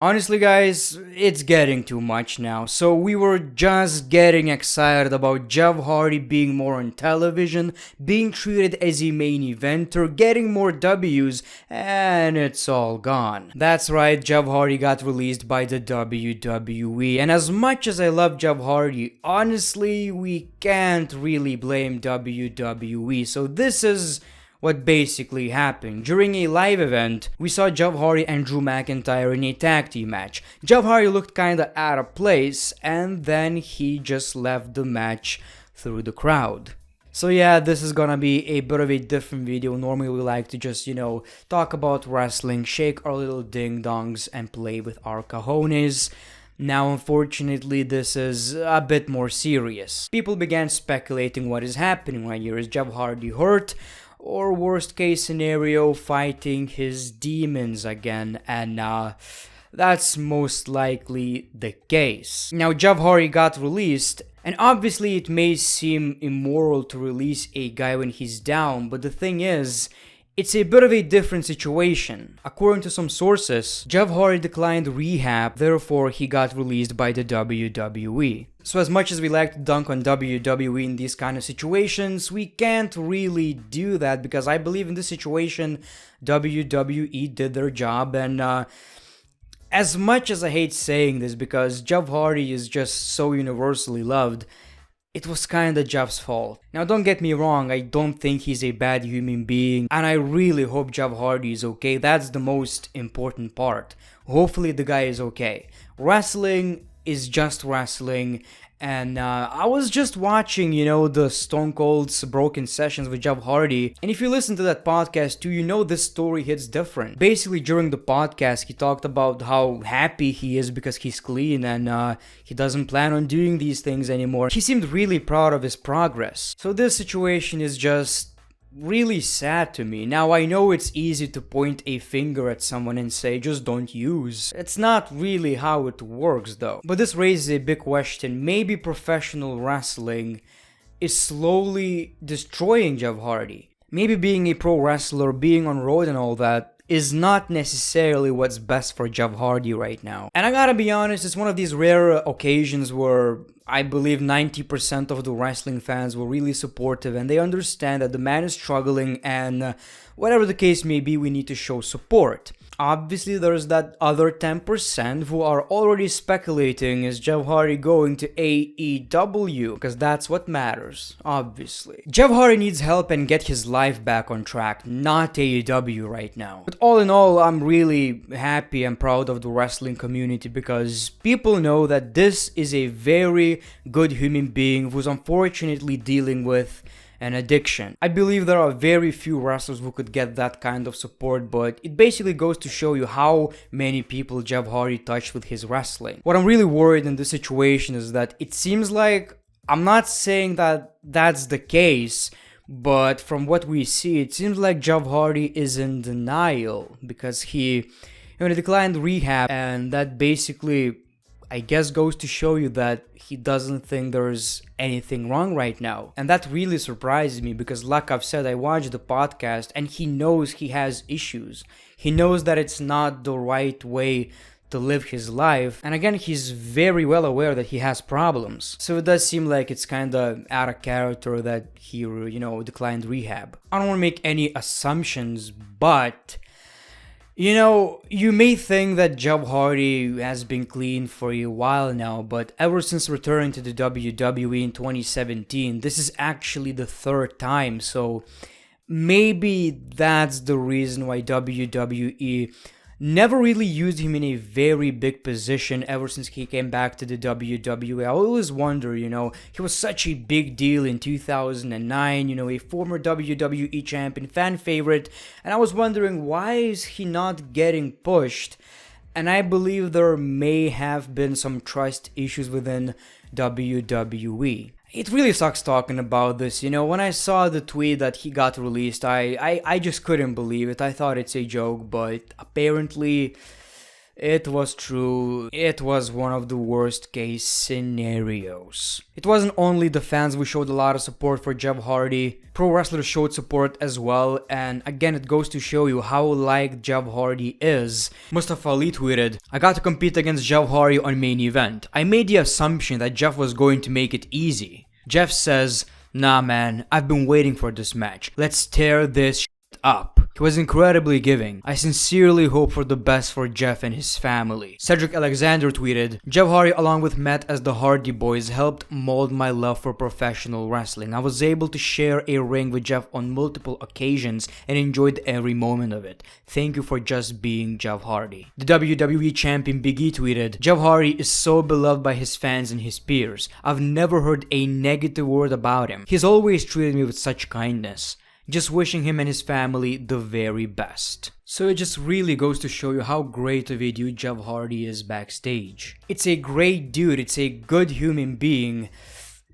Honestly, guys, it's getting too much now. So we were just getting excited about Jeff Hardy being more on television, being treated as a main eventer, getting more W's, and it's all gone. That's right, Jeff Hardy got released by the WWE. And as much as I love Jeff Hardy, honestly, we can't really blame WWE. So this is what basically happened. During a live event, we saw Jeff Hardy and Drew McIntyre in a tag team match. Jeff Hardy looked kinda out of place, and then he just left the match through the crowd. So yeah, this is gonna be a bit of a different video. Normally we like to just, talk about wrestling, shake our little ding-dongs, and play with our cojones. Now, unfortunately, this is a bit more serious. People began speculating what is happening right here. Is Jeff Hardy hurt? Or worst case scenario, fighting his demons again, and that's most likely the case. Now, Jeff Hardy got released, and obviously it may seem immoral to release a guy when he's down, but the thing is, it's a bit of a different situation. According to some sources, Jeff Hardy declined rehab, therefore he got released by the WWE. So as much as we like to dunk on WWE in these kind of situations, we can't really do that because I believe in this situation, WWE did their job, and as much as I hate saying this because Jeff Hardy is just so universally loved, it was kinda Jeff's fault. Now don't get me wrong, I don't think he's a bad human being, and I really hope Jeff Hardy is okay. That's the most important part. Hopefully the guy is okay. Wrestling is just wrestling, and I was just watching, the Stone Cold's Broken Sessions with Jeff Hardy, and if you listen to that podcast too, this story hits different. Basically, during the podcast, he talked about how happy he is because he's clean and he doesn't plan on doing these things anymore. He seemed really proud of his progress. So this situation is just really sad to me. Now I know it's easy to point a finger at someone and say just don't use. It's not really how it works though. But this raises a big question. Maybe professional wrestling is slowly destroying Jeff Hardy. Maybe being a pro wrestler, being on road and all that is not necessarily what's best for Jeff Hardy right now. And I gotta be honest, it's one of these rare occasions where I believe 90% of the wrestling fans were really supportive and they understand that the man is struggling and whatever the case may be, we need to show support. Obviously, there's that other 10% who are already speculating, is Jeff Hardy going to AEW? Because that's what matters, obviously. Jeff Hardy needs help and get his life back on track, not AEW right now. But all in all, I'm really happy and proud of the wrestling community because people know that this is a very good human being who's unfortunately dealing with an addiction. I believe there are very few wrestlers who could get that kind of support, but it basically goes to show you how many people Jeff Hardy touched with his wrestling. What I'm really worried in this situation is that it seems like, I'm not saying that that's the case, but from what we see, it seems like Jeff Hardy is in denial because he declined rehab, and that basically, I guess, goes to show you that he doesn't think there's anything wrong right now. And that really surprises me because, like I've said, I watched the podcast and he knows he has issues. He knows that it's not the right way to live his life. And again, he's very well aware that he has problems. So it does seem like it's kind of out of character that he, declined rehab. I don't want to make any assumptions, but you may think that Jeff Hardy has been clean for a while now, but ever since returning to the WWE in 2017, this is actually the third time, so maybe that's the reason why WWE never really used him in a very big position ever since he came back to the WWE. I always wonder, he was such a big deal in 2009, a former WWE champion, fan favorite, and I was wondering why is he not getting pushed? And I believe there may have been some trust issues within WWE. It really sucks talking about this, when I saw the tweet that he got released, I just couldn't believe it. I thought it's a joke, but apparently It was true. It was one of the worst case scenarios. It wasn't only the fans who showed a lot of support for Jeff Hardy. Pro wrestlers showed support as well, and again it goes to show you how liked Jeff Hardy is. Mustafa Ali tweeted, "I got to compete against Jeff Hardy on main event. I made the assumption that Jeff was going to make it easy." Jeff says, "Nah man, I've been waiting for this match. Let's tear this shit up." He was incredibly giving. "I sincerely hope for the best for Jeff and his family." Cedric Alexander tweeted, "Jeff Hardy along with Matt as the Hardy Boys helped mold my love for professional wrestling. I was able to share a ring with Jeff on multiple occasions and enjoyed every moment of it. Thank you for just being Jeff Hardy." The WWE champion Big E tweeted, "Jeff Hardy is so beloved by his fans and his peers. I've never heard a negative word about him. He's always treated me with such kindness. Just wishing him and his family the very best." So it just really goes to show you how great of a dude Jeff Hardy is backstage. It's a great dude, it's a good human being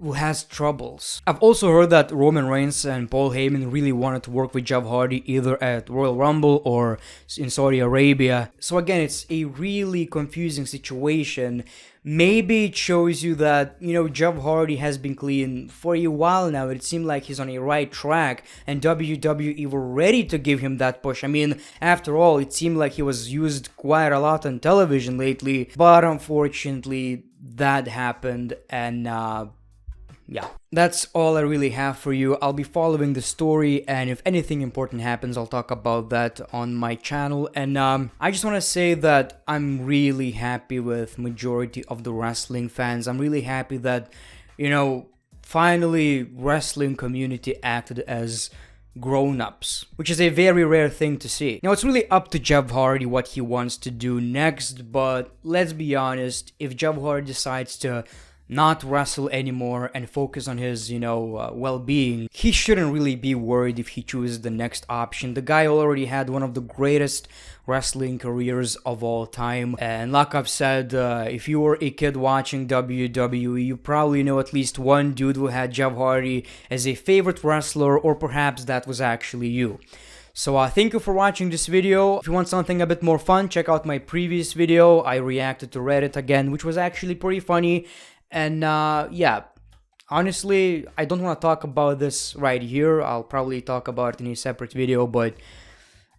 who has troubles. I've also heard that Roman Reigns and Paul Heyman really wanted to work with Jeff Hardy either at Royal Rumble or in Saudi Arabia. So again, it's a really confusing situation. Maybe it shows you that, Jeff Hardy has been clean for a while now. It seemed like he's on a right track and WWE were ready to give him that push. I mean, after all, it seemed like he was used quite a lot on television lately, but unfortunately that happened, and yeah, that's all I really have for you. I'll be following the story, and if anything important happens, I'll talk about that on my channel. And I just want to say that I'm really happy with majority of the wrestling fans. I'm really happy that, finally wrestling community acted as grown-ups, which is a very rare thing to see. Now, it's really up to Jeff Hardy what he wants to do next, but let's be honest, if Jeff Hardy decides to not wrestle anymore and focus on his, well-being, he shouldn't really be worried if he chooses the next option. The guy already had one of the greatest wrestling careers of all time, and like I've said, if you were a kid watching WWE, you probably know at least one dude who had Jeff Hardy as a favorite wrestler, or perhaps that was actually you. So thank you for watching this video. If you want something a bit more fun, check out my previous video. I reacted to Reddit again, which was actually pretty funny. And yeah, honestly, I don't want to talk about this right here. I'll probably talk about it in a separate video, but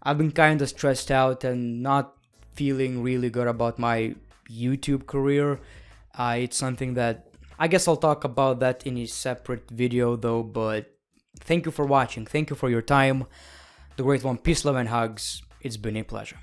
I've been kind of stressed out and not feeling really good about my YouTube career. It's something that I guess I'll talk about that in a separate video though, but thank you for watching. Thank you for your time. The Great One, peace, love, and hugs. It's been a pleasure.